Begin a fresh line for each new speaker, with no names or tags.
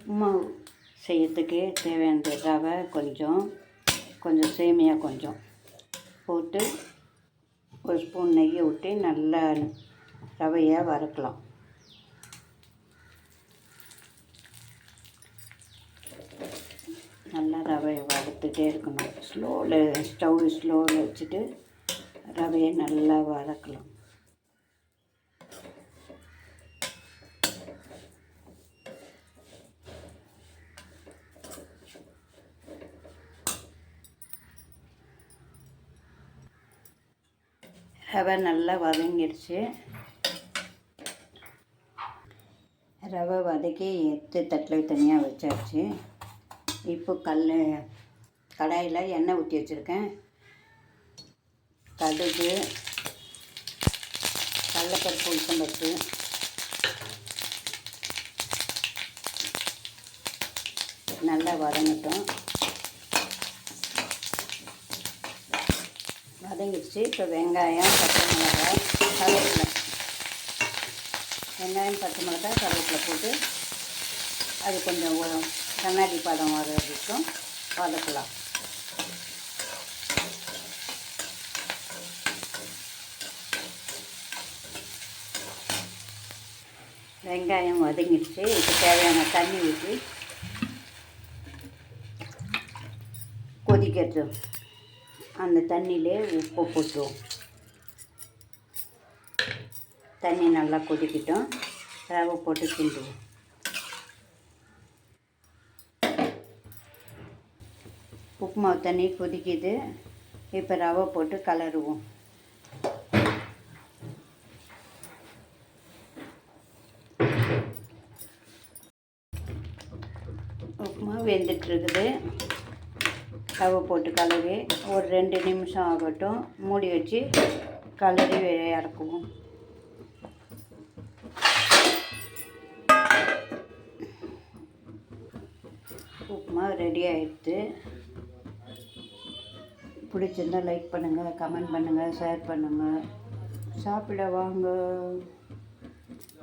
உப்புமா செய்யறதுக்கு தேவையானது ரவை கொஞ்சம் சேமியா கொஞ்சம் போட்டு ஒரு ஸ்பூன் நெய்யை விட்டு நல்லா ரவையை வறுக்கலாம். நல்லா ரவையை வறுத்துட்டே இருக்கணும். ஸ்டவ்வில் வச்சுட்டு ரவையை நல்லா வதக்கலாம். ரவை நல்லா வதங்கிடுச்சு. ரவை வதக்கி எடுத்து தட்டில் தனியாக வச்சாச்சு. இப்போ கடாயில் எண்ணெய் ஊற்றி வச்சுருக்கேன். கடுகு, கடலைப்பருப்பு, உளுத்தம்பருப்பு, நல்லா வதங்கட்டும். வதங்கிடுச்சு. இப்போ வெங்காயம், பச்சை மிளகாய், கருவேப்பிலை போட்டு அது கொஞ்சம் கண்ணாடி பதம் வர வரைக்கும் வதக்கலாம். வெங்காயம் வதங்கிடுச்சு. இப்போ தேவையான தண்ணி ஊற்றி கொதிக்கிறது. அந்த தண்ணியிலே உப்பு போட்டுருவோம். தண்ணி நல்லா கொதிக்கிட்டோம். ரவை போட்டு கிண்டுவோம். உப்புமா தண்ணி கொதிக்குது. இப்போ ரவை போட்டு கலருவோம். உப்புமா வெந்துட்டுருக்குது. ரவை போட்டு கலரி ஒரு 2 நிமிஷம் ஆகட்டும். மூடி வச்சு கலரி இறக்குவோம். உப்புமா ரெடி ஆகிடுது. பிடிச்சிருந்தால் லைக் பண்ணுங்கள், கமெண்ட் பண்ணுங்கள், ஷேர் பண்ணுங்கள். சாப்பிட வாங்க.